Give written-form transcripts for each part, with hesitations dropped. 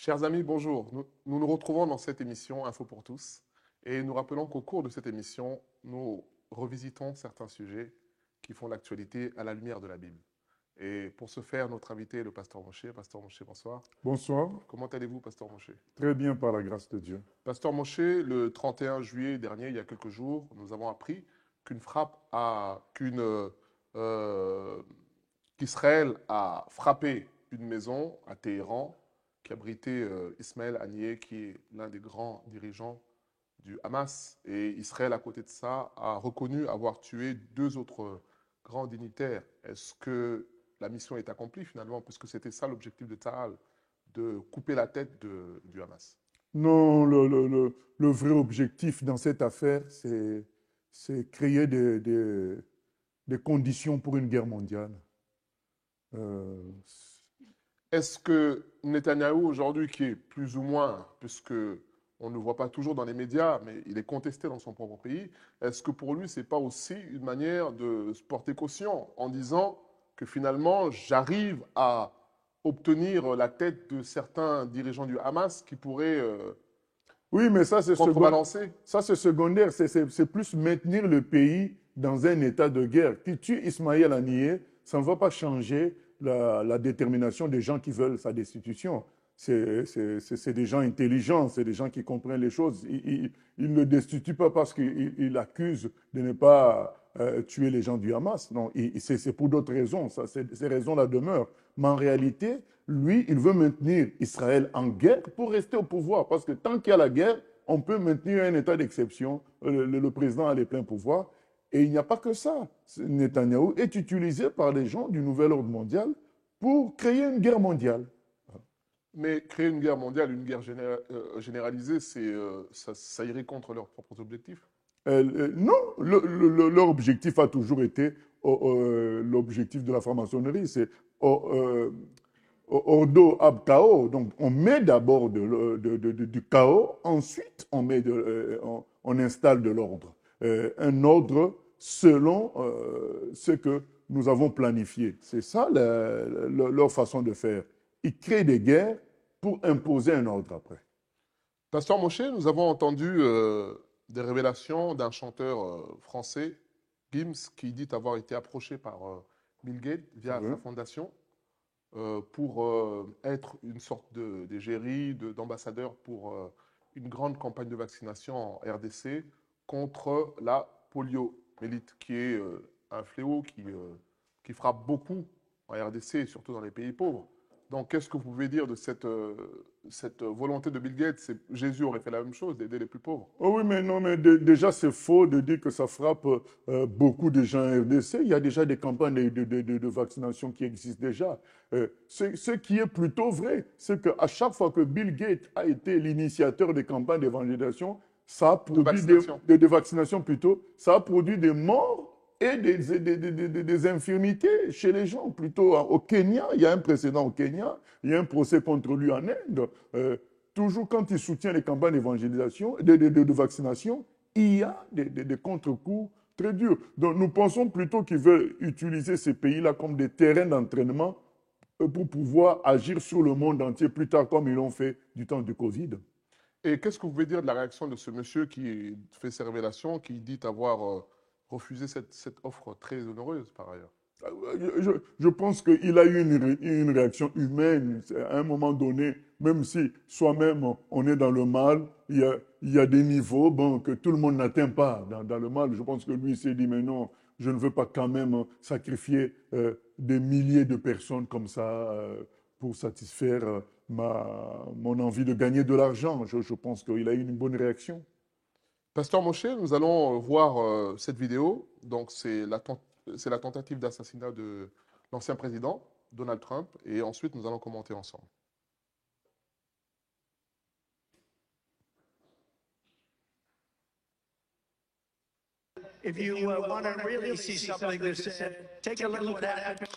Chers amis, bonjour. Nous nous retrouvons dans cette émission Info pour tous et nous rappelons qu'au cours de cette émission, nous revisitons certains sujets qui font l'actualité à la lumière de la Bible. Et pour ce faire, notre invité est le pasteur Moshe. Pasteur Moshe, bonsoir. Bonsoir. Comment allez-vous, pasteur Moshe? Très bien par la grâce de Dieu. Pasteur Moshe, le 31 juillet dernier, il y a quelques jours, nous avons appris euh, qu'Israël a frappé une maison à Téhéran qui abritait Ismaël Haniyeh, qui est l'un des grands dirigeants du Hamas. Et Israël, à côté de ça, a reconnu avoir tué deux autres grands dignitaires. Est-ce que la mission est accomplie finalement, puisque c'était ça l'objectif de Tsahal, de couper la tête du Hamas? Non, le vrai objectif dans cette affaire, c'est créer des conditions pour une guerre mondiale. Euh, Est-ce que Netanyahou aujourd'hui, qui est plus ou moins, puisque on ne le voit pas toujours dans les médias, mais il est contesté dans son propre pays, est-ce que pour lui, c'est pas aussi une manière de se porter caution en disant que finalement, j'arrive à obtenir la tête de certains dirigeants du Hamas qui pourraient oui, mais contrebalancer? ça, c'est secondaire. C'est plus maintenir le pays dans un état de guerre. Qui tue Ismaël Haniyeh, ça ne va pas changer la détermination des gens qui veulent sa destitution. C'est des gens intelligents, c'est des gens qui comprennent les choses. Ils ne le destituent pas parce qu'ils accusent de ne pas tuer les gens du Hamas. Non, c'est pour d'autres raisons. Ces raisons-là demeurent. Mais en réalité, lui, il veut maintenir Israël en guerre pour rester au pouvoir. Parce que tant qu'il y a la guerre, on peut maintenir un état d'exception. Le président a les pleins pouvoirs. Et il n'y a pas que ça. Netanyahou est utilisé par les gens du nouvel ordre mondial pour créer une guerre mondiale. Mais créer une guerre mondiale, une guerre généralisée, ça irait contre leurs propres objectifs. Non, leur objectif a toujours été l'objectif de la franc-maçonnerie, c'est Ordo ab chaos. Donc on met d'abord du chaos, ensuite on installe de l'ordre. Un ordre selon ce que nous avons planifié. C'est ça leur façon de faire. Ils créent des guerres pour imposer un ordre après. Pasteur Moshe, nous avons entendu des révélations d'un chanteur français, Gims, qui dit avoir été approché par Bill Gates via Oui. sa fondation pour être une sorte d'égérie, d'ambassadeur pour une grande campagne de vaccination en RDC contre la poliomyélite, qui est un fléau qui frappe beaucoup en RDC, et surtout dans les pays pauvres. Donc, qu'est-ce que vous pouvez dire de cette volonté de Bill Gates? Jésus aurait fait la même chose, d'aider les plus pauvres. Oh oui, mais non, mais déjà, c'est faux de dire que ça frappe beaucoup de gens en RDC. Il y a déjà des campagnes de vaccination qui existent déjà. Ce qui est plutôt vrai, c'est qu'à chaque fois que Bill Gates a été l'initiateur des campagnes d'évangélisation, ça a De produit vaccination. de vaccinations plutôt, ça a produit des morts et des infirmités chez les gens. Plutôt au Kenya, il y a un précédent au Kenya, il y a un procès contre lui en Inde. Toujours quand il soutient les campagnes d'évangélisation, de vaccination, il y a des contre-coups très durs. Donc nous pensons plutôt qu'ils veulent utiliser ces pays-là comme des terrains d'entraînement pour pouvoir agir sur le monde entier plus tard comme ils l'ont fait du temps du Covid. Et qu'est-ce que vous pouvez dire de la réaction de ce monsieur qui fait ces révélations, qui dit avoir refusé cette offre très onéreuse par ailleurs? Je pense qu'il a eu une réaction humaine à un moment donné, même si soi-même on est dans le mal, il y a des niveaux bon, que tout le monde n'atteint pas dans le mal. Je pense que lui s'est dit, mais non, je ne veux pas quand même sacrifier des milliers de personnes comme ça pour satisfaire mon envie de gagner de l'argent. Je pense qu'il a eu une bonne réaction. Pasteur Moshe, nous allons voir cette vidéo. Donc, c'est la tentative d'assassinat de l'ancien président, Donald Trump. Et ensuite, nous allons commenter ensemble. If you want to really see something that's take a look at that.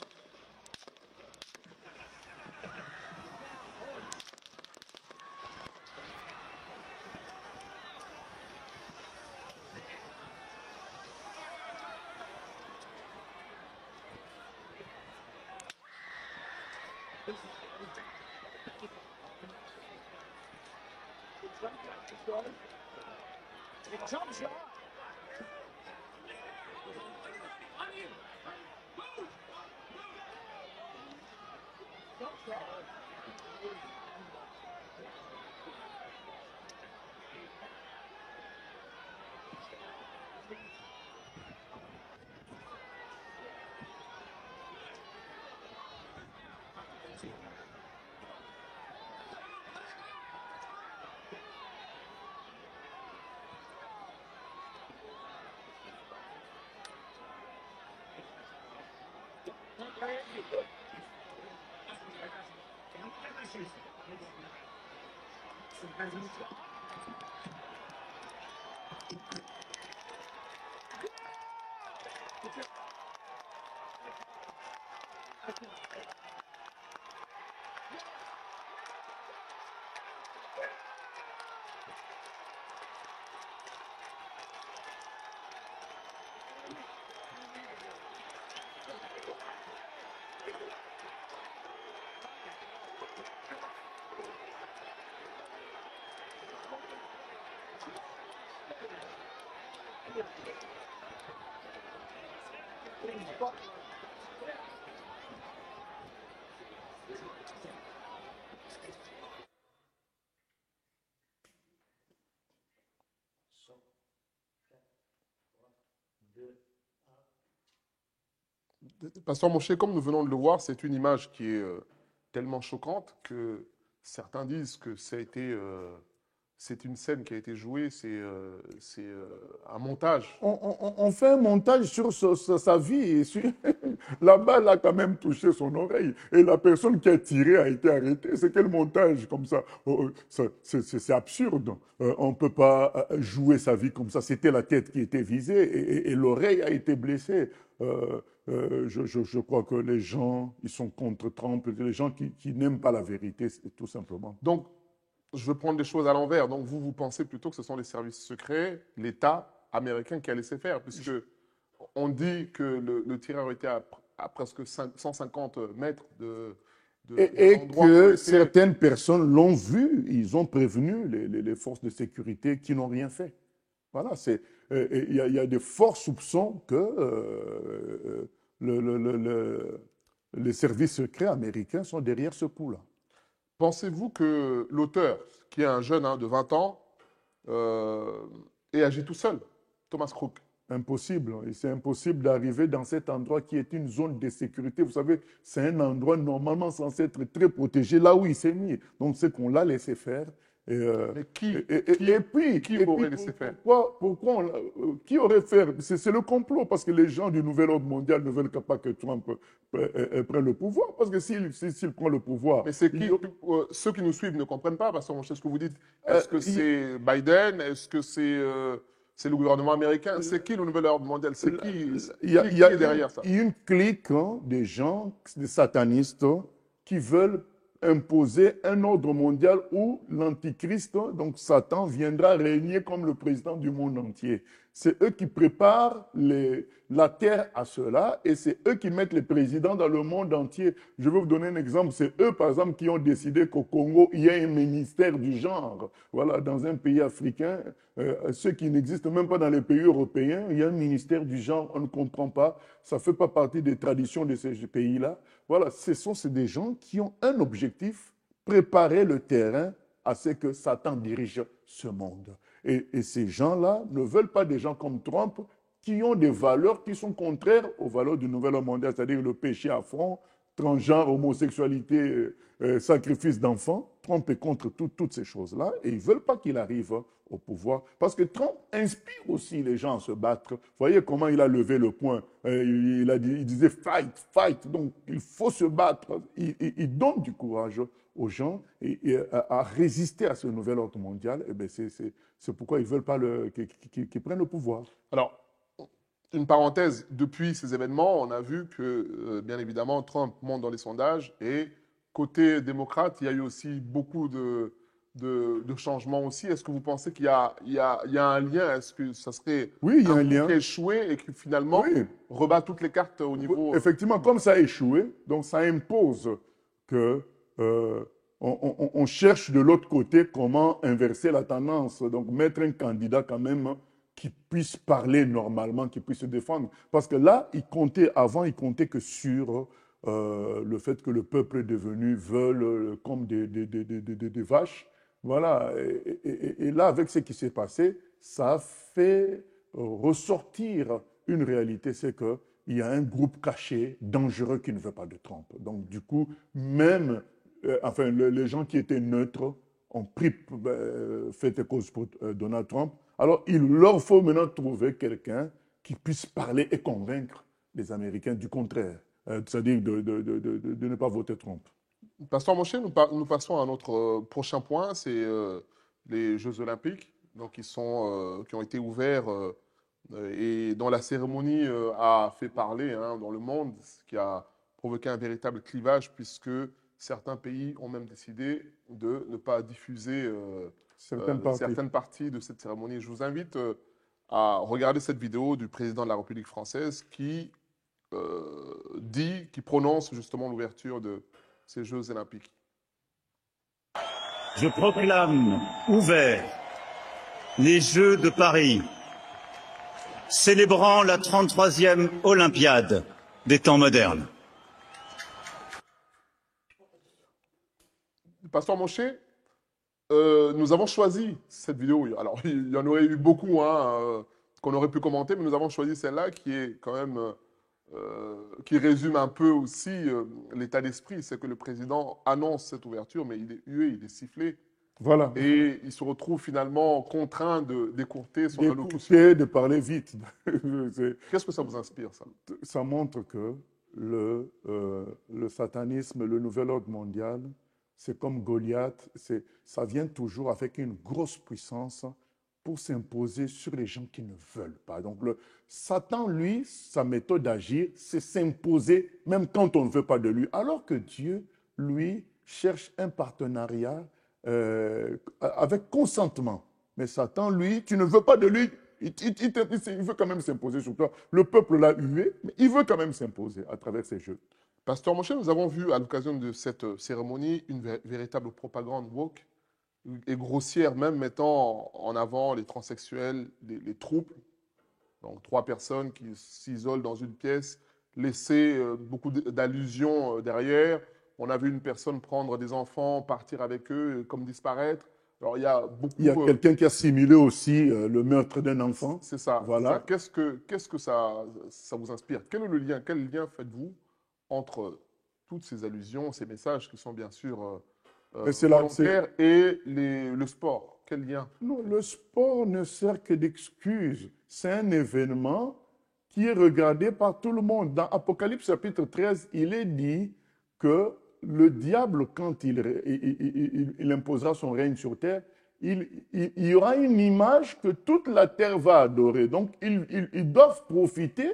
Pasteur Moshe, comme nous venons de le voir, c'est une image qui est tellement choquante que certains disent que c'est une scène qui a été jouée, c'est un montage. On fait un montage sur sa vie. Et la balle a quand même touché son oreille. Et la personne qui a tiré a été arrêtée. C'est quel montage comme ça? C'est absurde. On ne peut pas jouer sa vie comme ça. C'était la tête qui était visée et l'oreille a été blessée. Je crois que les gens, ils sont contre Trump, les gens qui n'aiment pas la vérité, tout simplement. Donc, je veux prendre les choses à l'envers. Donc, vous pensez plutôt que ce sont les services secrets, l'État américain qui a laissé faire, puisque on dit que le tireur était à presque 150 mètres Et l'endroit où que il était. certaines personnes l'ont vu, ils ont prévenu les forces de sécurité qui n'ont rien fait. Voilà, il y a de forts soupçons que les services secrets américains sont derrière ce coup-là. Pensez-vous que l'auteur, qui est un jeune de 20 ans, ait agi tout seul, Thomas Crook? Impossible. Et c'est impossible d'arriver dans cet endroit qui est une zone de sécurité. Vous savez, c'est un endroit normalement censé être très protégé, là où il s'est mis. Donc, c'est qu'on l'a laissé faire. Mais qui aurait laissé faire? Qui aurait fait? C'est le complot, parce que les gens du nouvel ordre mondial ne veulent pas que Trump prenne le pouvoir, parce que s'il prend le pouvoir... Mais c'est qui? Ceux qui nous suivent ne comprennent pas, parce que c'est ce que vous dites. Est-ce que c'est Biden? Est-ce que c'est le gouvernement américain? C'est qui le nouvel ordre mondial? C'est qui est derrière ça? Il y a une clique des gens, des satanistes, qui veulent imposer un ordre mondial où l'antichrist, donc Satan, viendra régner comme le président du monde entier. C'est eux qui préparent la terre à cela et c'est eux qui mettent les présidents dans le monde entier. Je vais vous donner un exemple. C'est eux, par exemple, qui ont décidé qu'au Congo, il y a un ministère du genre. Voilà, dans un pays africain, ceux qui n'existent même pas dans les pays européens, il y a un ministère du genre, on ne comprend pas. Ça ne fait pas partie des traditions de ces pays-là. Voilà, c'est des gens qui ont un objectif, préparer le terrain à ce que Satan dirige ce monde. Et ces gens-là ne veulent pas des gens comme Trump qui ont des valeurs qui sont contraires aux valeurs du nouvel ordre mondial, c'est-à-dire le péché à fond, transgenre, homosexualité, sacrifice d'enfants. Trump est contre toutes ces choses-là et ils ne veulent pas qu'il arrive au pouvoir. Parce que Trump inspire aussi les gens à se battre. Vous voyez comment il a levé le poing. Il disait fight, fight. Donc il faut se battre. Il donne du courage aux gens à résister à ce nouvel ordre mondial. Et bien c'est pourquoi ils ne veulent pas qu'il prenne le pouvoir. Alors, une parenthèse, depuis ces événements, on a vu que, bien évidemment, Trump monte dans les sondages et côté démocrate, il y a eu aussi beaucoup de changements aussi. Est-ce que vous pensez qu'il y a un lien? Est-ce que ça serait Oui, il y a un lien. Qui a échoué et qui finalement rebat toutes les cartes au niveau... Effectivement, comme ça a échoué, donc ça impose que on cherche de l'autre côté comment inverser la tendance. Donc, mettre un candidat quand même qui puisse parler normalement, qui puisse se défendre. Parce que là, avant, il comptait que sur le fait que le peuple est devenu comme des vaches. Voilà. Et là, avec ce qui s'est passé, ça a fait ressortir une réalité, c'est qu'il y a un groupe caché, dangereux, qui ne veut pas de Trump. Donc, du coup, même les gens qui étaient neutres ont fait cause pour Donald Trump. Alors, il leur faut maintenant trouver quelqu'un qui puisse parler et convaincre les Américains du contraire, c'est-à-dire de ne pas voter Trump. Pasteur Moshe, nous passons à notre prochain point, c'est les Jeux Olympiques, donc qui ont été ouverts et dont la cérémonie a fait parler hein, dans le monde, ce qui a provoqué un véritable clivage puisque certains pays ont même décidé de ne pas diffuser certaines parties de cette cérémonie. Je vous invite à regarder cette vidéo du président de la République française qui qui prononce justement l'ouverture de ces Jeux Olympiques. Je proclame ouverts les Jeux de Paris, célébrant la 33e Olympiade des temps modernes. Pasteur Moshe, nous avons choisi cette vidéo. Alors, il y en aurait eu beaucoup hein, qu'on aurait pu commenter, mais nous avons choisi celle-là qui est quand même, qui résume un peu aussi l'état d'esprit. C'est que le président annonce cette ouverture, mais il est hué, il est sifflé. Voilà. Et il se retrouve finalement contraint d'écourter son allocution. De parler vite. Qu'est-ce que ça vous inspire, ça? Ça montre que le satanisme, le nouvel ordre mondial, c'est comme Goliath, ça vient toujours avec une grosse puissance pour s'imposer sur les gens qui ne veulent pas. Donc, Satan, lui, sa méthode d'agir, c'est s'imposer même quand on ne veut pas de lui. Alors que Dieu, lui, cherche un partenariat avec consentement. Mais Satan, lui, tu ne veux pas de lui, il veut quand même s'imposer sur toi. Le peuple l'a hué, mais il veut quand même s'imposer à travers ces jeux. Pasteur Moshe, nous avons vu à l'occasion de cette cérémonie une véritable propagande woke et grossière, même mettant en avant les transsexuels, les troubles. Donc 3 personnes qui s'isolent dans une pièce, laisser beaucoup d'allusions derrière. On a vu une personne prendre des enfants, partir avec eux, comme disparaître. Alors il y a beaucoup. Il y a quelqu'un qui a simulé aussi le meurtre d'un enfant. C'est ça. Voilà. Qu'est-ce que ça vous inspire? Quel est le lien? Quel lien faites-vous entre toutes ces allusions, ces messages qui sont bien sûr volontaires et le sport? Quel lien? Non, le sport ne sert que d'excuse. C'est un événement qui est regardé par tout le monde. Dans Apocalypse chapitre 13, il est dit que le diable, quand il imposera son règne sur terre, il y aura une image que toute la terre va adorer. Donc, ils doivent profiter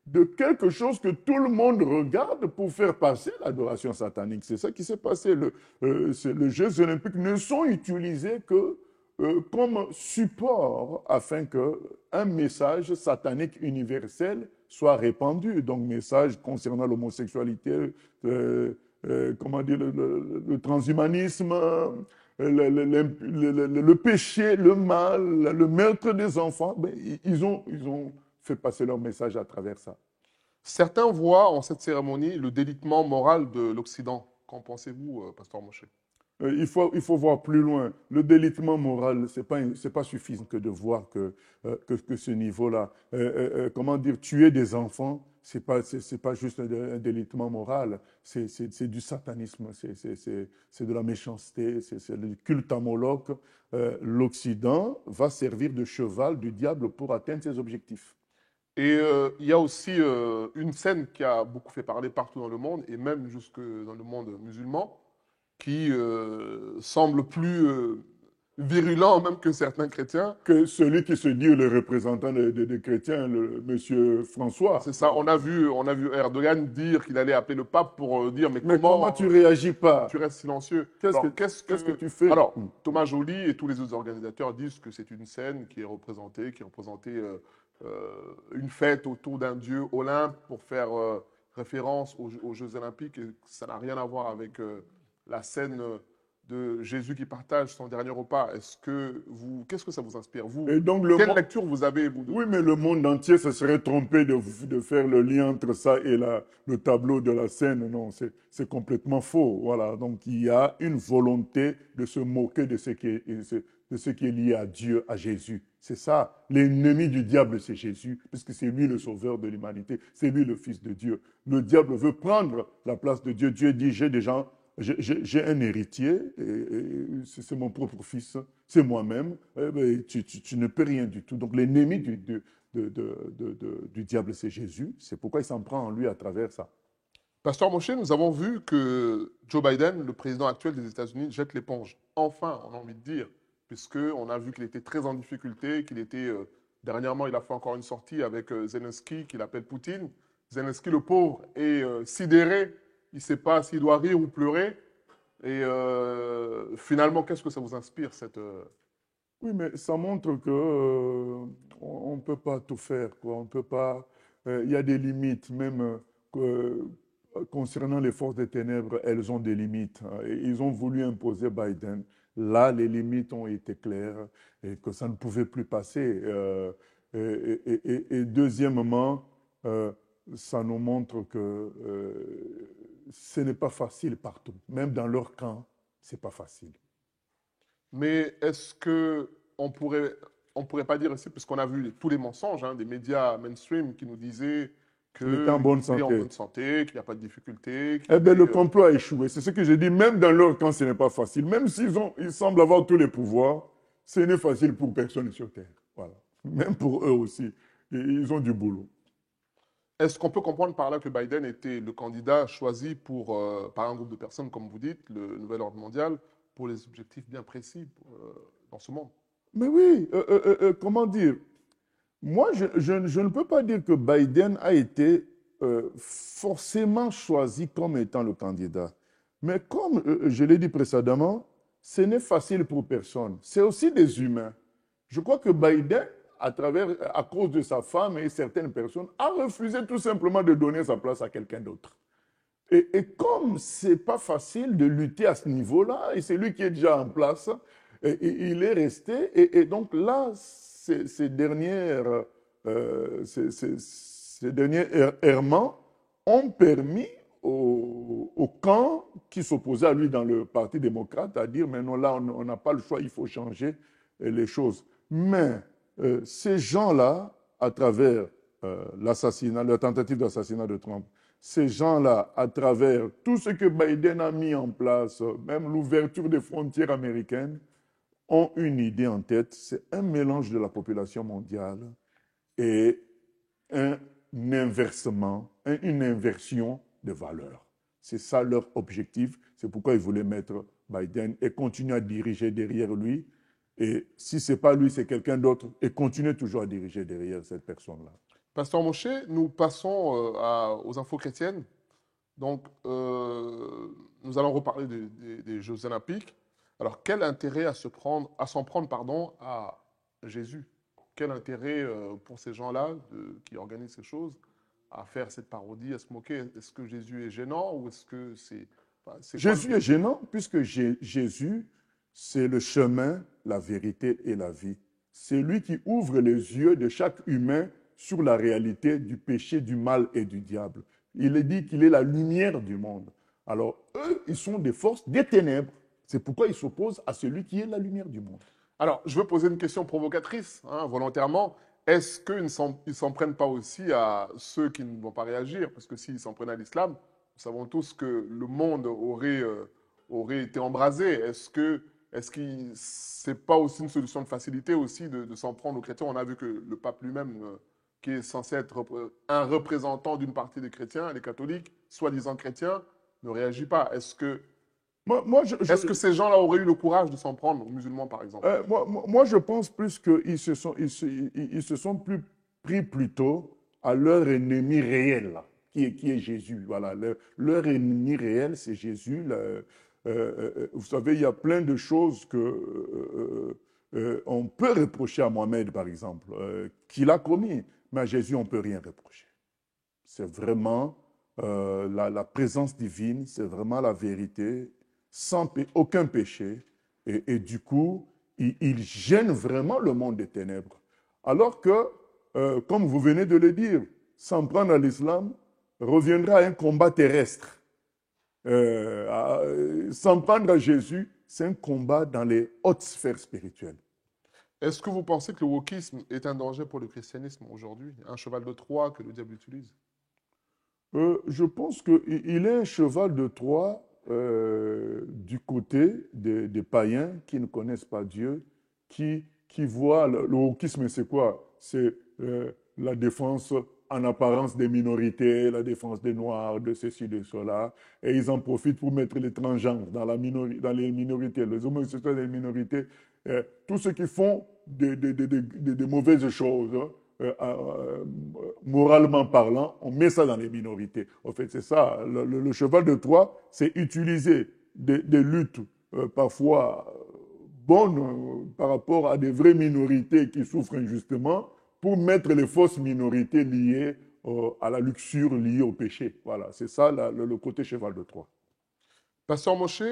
de quelque chose que tout le monde regarde pour faire passer l'adoration satanique. C'est ça qui s'est passé. Les Jeux olympiques ne sont utilisés que comme support afin qu'un message satanique universel soit répandu. Donc, message concernant l'homosexualité, comment dire, le transhumanisme, le péché, le mal, le meurtre des enfants. Ben, ils ont fait passer leur message à travers ça. Certains voient en cette cérémonie le délitement moral de l'Occident. Qu'en pensez-vous, Pasteur Moshe? Il faut voir plus loin. Le délitement moral, ce n'est pas suffisant que de voir que ce niveau-là. Comment dire, tuer des enfants, c'est pas juste un délitement moral, c'est du satanisme, c'est de la méchanceté, c'est du culte à Moloch. L'Occident va servir de cheval du diable pour atteindre ses objectifs. Et il y a aussi une scène qui a beaucoup fait parler partout dans le monde, et même jusque dans le monde musulman, qui semble plus virulent même que certains chrétiens. Que celui qui se dit le représentant des chrétiens, monsieur François. C'est ça, on a vu Erdogan dire qu'il allait appeler le pape pour dire mais comment tu réagis pas? Tu restes silencieux. Qu'est-ce que tu fais? Alors, Thomas Joly et tous les autres organisateurs disent que c'est une scène qui représente une fête autour d'un dieu Olympe pour faire référence aux Jeux Olympiques et ça n'a rien à voir avec la scène de Jésus qui partage son dernier repas, qu'est-ce que ça vous inspire, vous? Et donc, Quelle lecture vous avez, vous? oui, mais le monde entier se serait trompé de faire le lien entre ça et le tableau de la scène. Non, c'est complètement faux. Voilà. Donc, il y a une volonté de se moquer de ce qui est lié à Dieu, à Jésus. C'est ça. L'ennemi du diable, c'est Jésus, puisque c'est lui le sauveur de l'humanité. C'est lui le Fils de Dieu. Le diable veut prendre la place de Dieu. Dieu dit, j'ai un héritier, et c'est mon propre fils, c'est moi-même, tu ne peux rien du tout. Donc l'ennemi du diable, c'est Jésus. C'est pourquoi il s'en prend en lui à travers ça. Pasteur Moshe, nous avons vu que Joe Biden, le président actuel des États-Unis, jette l'éponge. Enfin, on a envie de dire, puisqu'on a vu qu'il était très en difficulté, dernièrement, il a fait encore une sortie avec Zelensky, qu'il appelle Poutine. Zelensky, le pauvre, est sidéré. Il ne sait pas s'il doit rire ou pleurer. Et finalement, qu'est-ce que ça vous inspire, Oui, mais ça montre que on ne peut pas tout faire, quoi. On peut pas. Il y a des limites, même concernant les forces des ténèbres, elles ont des limites, hein. Et ils ont voulu imposer Biden. Là, les limites ont été claires et que ça ne pouvait plus passer. Et deuxièmement, ça nous montre que ce n'est pas facile partout. Même dans leur camp, ce n'est pas facile. Mais est-ce qu'on pourrait pas dire aussi, parce qu'on a vu tous les mensonges des médias mainstream qui nous disaient qu'il était en bonne qu'il est en santé. bonne santé, qu'il n'y a pas de difficulté. Eh bien, le complot a échoué. C'est ce que je dis. Même dans leur camp, ce n'est pas facile. Même ils semblent avoir tous les pouvoirs, ce n'est facile pour personne sur Terre. Voilà. Même pour eux aussi. Ils ont du boulot. Est-ce qu'on peut comprendre par là que Biden était le candidat choisi par un groupe de personnes, comme vous dites, le Nouvel Ordre mondial, pour les objectifs bien précis dans ce monde? Mais oui, comment dire? Moi, je ne peux pas dire que Biden a été forcément choisi comme étant le candidat. Mais comme je l'ai dit précédemment, ce n'est facile pour personne. C'est aussi des humains. Je crois que Biden, à cause de sa femme et certaines personnes, a refusé tout simplement de donner sa place à quelqu'un d'autre. Et comme ce n'est pas facile de lutter à ce niveau-là, et c'est lui qui est déjà en place, il est resté. Et donc là, ces derniers errements ont permis au camp qui s'opposait à lui dans le Parti démocrate à dire, mais non, là, on n'a pas le choix, il faut changer les choses. Mais ces gens-là, à travers la tentative d'assassinat de Trump, ces gens-là, à travers tout ce que Biden a mis en place, même l'ouverture des frontières américaines, ont une idée en tête, c'est un mélange de la population mondiale et une inversion de valeurs. C'est ça leur objectif, c'est pourquoi ils voulaient mettre Biden et continuer à diriger derrière lui. Et si ce n'est pas lui, c'est quelqu'un d'autre, et continuer toujours à diriger derrière cette personne-là. Pasteur Moshe, nous passons aux infos chrétiennes. Donc, nous allons reparler des Jeux olympiques. Alors, quel intérêt à s'en prendre à Jésus? Quel intérêt pour ces gens-là qui organisent ces choses à faire cette parodie, à se moquer? Est-ce que Jésus est gênant ou est-ce que c'est... Jésus est gênant puisque Jésus, c'est le chemin, la vérité et la vie. C'est lui qui ouvre les yeux de chaque humain sur la réalité du péché, du mal et du diable. Il est dit qu'il est la lumière du monde. Alors, eux, ils sont des forces des ténèbres. C'est pourquoi ils s'opposent à celui qui est la lumière du monde. Alors, je veux poser une question provocatrice, volontairement. Est-ce qu'ils ne s'en prennent pas aussi à ceux qui ne vont pas réagir? Parce que s'ils s'en prennent à l'islam, nous savons tous que le monde aurait été embrasé. Est-ce que ce n'est pas aussi une solution de facilité aussi de s'en prendre aux chrétiens? On a vu que le pape lui-même, qui est censé être un représentant d'une partie des chrétiens, les catholiques, soi-disant chrétiens, ne réagit pas. Est-ce que ces gens-là auraient eu le courage de s'en prendre aux musulmans, par exemple? Moi, je pense plus qu'ils se sont pris plutôt à leur ennemi réel, qui est Jésus. Voilà. Leur ennemi réel, c'est Jésus. Vous savez, il y a plein de choses on peut reprocher à Mohamed, par exemple, qu'il a commis. Mais à Jésus, on ne peut rien reprocher. C'est vraiment la présence divine, c'est vraiment la vérité. sans aucun péché, et du coup, il gêne vraiment le monde des ténèbres. Alors que, comme vous venez de le dire, s'en prendre à l'islam reviendra à un combat terrestre. S'en prendre à Jésus, c'est un combat dans les hautes sphères spirituelles. Est-ce que vous pensez que le wokisme est un danger pour le christianisme aujourd'hui? Un cheval de Troie que le diable utilise? Je pense qu'il est un cheval de Troie du côté des païens qui ne connaissent pas Dieu, qui voient le wokisme, c'est quoi? C'est la défense en apparence des minorités, la défense des Noirs, de ceci, de cela. Et ils en profitent pour mettre les transgenres dans les minorités, les homosexuels des minorités, tous ceux qui font de mauvaises choses, hein, moralement parlant, on met ça dans les minorités. En fait, c'est ça. Le cheval de Troie, c'est utiliser des luttes parfois bonnes par rapport à des vraies minorités qui souffrent injustement pour mettre les fausses minorités liées à la luxure, liées au péché. Voilà, c'est ça le côté cheval de Troie. Pasteur Moshe,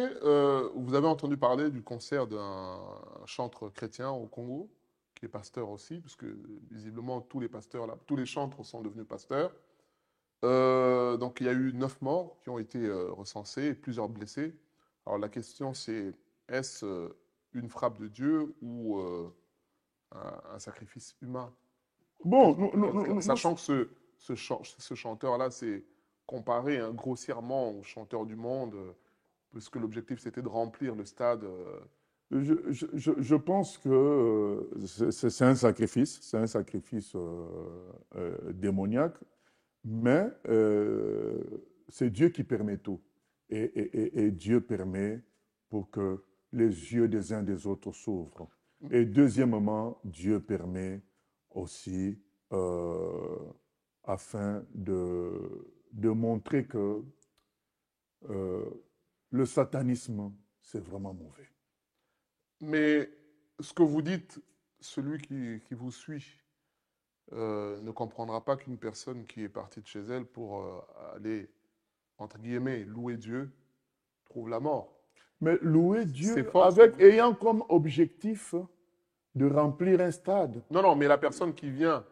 vous avez entendu parler du concert d'un chantre chrétien au Congo, qui est pasteur aussi, parce que visiblement tous les pasteurs, là, tous les chantres sont devenus pasteurs. Donc il y a eu 9 morts qui ont été recensés et plusieurs blessés. Alors la question c'est, est-ce une frappe de Dieu ou un sacrifice humain? Bon, Sachant que ce chanteur-là, c'est comparé hein, grossièrement au chanteur du monde, puisque l'objectif c'était de remplir le stade. Je pense que c'est un sacrifice, démoniaque, mais c'est Dieu qui permet tout. Et Dieu permet pour que les yeux des uns des autres s'ouvrent. Et deuxièmement, Dieu permet aussi afin de montrer que le satanisme, c'est vraiment mauvais. Mais ce que vous dites, celui qui vous suit ne comprendra pas qu'une personne qui est partie de chez elle pour aller, entre guillemets, louer Dieu, trouve la mort. Mais louer Dieu C'est fort. ayant comme objectif de remplir un stade. Non, non, mais la personne qui vient,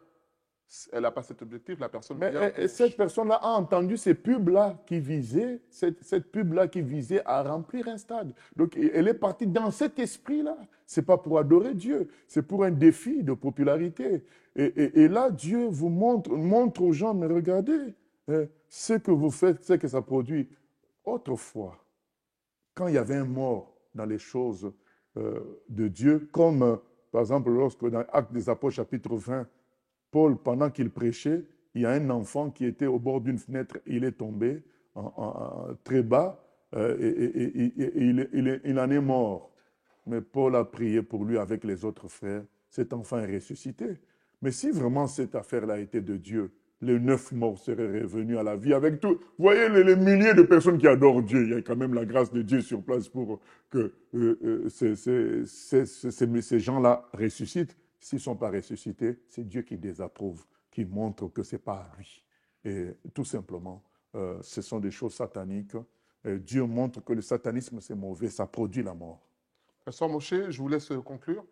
elle n'a pas cet objectif. La personne Mais vient. cette personne-là a entendu ces pubs-là qui visaient, cette pub-là qui visait à remplir un stade. Donc, elle est partie dans cet esprit-là. Ce n'est pas pour adorer Dieu, c'est pour un défi de popularité. Et là, Dieu vous montre aux gens, mais regardez, ce que vous faites, ce que ça produit. Autrefois, quand il y avait un mort dans les choses de Dieu, comme par exemple lorsque dans Actes des Apôtres chapitre 20, Paul, pendant qu'il prêchait, il y a un enfant qui était au bord d'une fenêtre, il est tombé très bas et il en est mort. Mais Paul a prié pour lui avec les autres frères. Cet enfant est ressuscité. Mais si vraiment cette affaire-là était de Dieu, les 9 morts seraient revenus à la vie avec tout. Vous voyez les milliers de personnes qui adorent Dieu. Il y a quand même la grâce de Dieu sur place pour que ces gens-là ressuscitent. S'ils ne sont pas ressuscités, c'est Dieu qui désapprouve, qui montre que ce n'est pas à lui. Et tout simplement, ce sont des choses sataniques. Dieu montre que le satanisme, c'est mauvais, ça produit la mort. Pasteur Moshe, je vous laisse conclure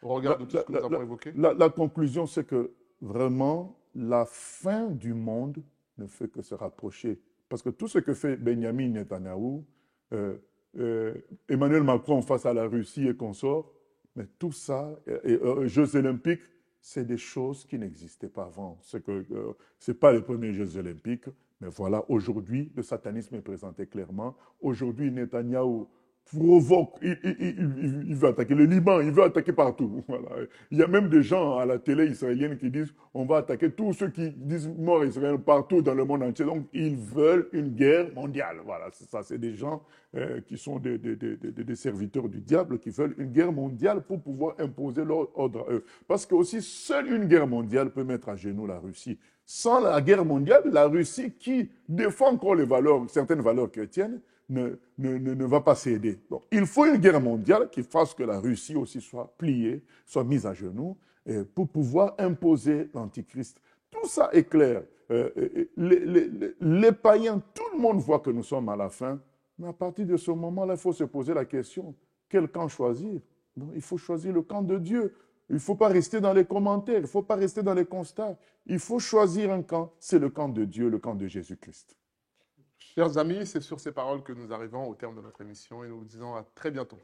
au regard de tout ce que nous avons évoqué. La conclusion, c'est que vraiment, la fin du monde ne fait que se rapprocher. Parce que tout ce que fait Benjamin Netanyahou, Emmanuel Macron face à la Russie et consorts, mais tout ça, Jeux olympiques, c'est des choses qui n'existaient pas avant. Ce n'est pas les premiers Jeux olympiques, mais voilà, aujourd'hui, le satanisme est présenté clairement. Aujourd'hui, Netanyahou provoque, il veut attaquer le Liban, il veut attaquer partout. Voilà. Il y a même des gens à la télé israélienne qui disent on va attaquer tous ceux qui disent mort israélien partout dans le monde entier. Donc ils veulent une guerre mondiale. Voilà, c'est ça, c'est des gens qui sont des serviteurs du diable qui veulent une guerre mondiale pour pouvoir imposer leur ordre à eux. Parce que aussi, seule une guerre mondiale peut mettre à genoux la Russie. Sans la guerre mondiale, la Russie qui défend encore les valeurs, certaines valeurs chrétiennes, ne va pas céder. Donc, il faut une guerre mondiale qui fasse que la Russie aussi soit pliée, soit mise à genoux, pour pouvoir imposer l'Antichrist. Tout ça est clair. Les païens, tout le monde voit que nous sommes à la fin. Mais à partir de ce moment-là, il faut se poser la question, quel camp choisir? Non, il faut choisir le camp de Dieu. Il ne faut pas rester dans les commentaires, il ne faut pas rester dans les constats. Il faut choisir un camp, c'est le camp de Dieu, le camp de Jésus-Christ. Chers amis, c'est sur ces paroles que nous arrivons au terme de notre émission et nous vous disons à très bientôt.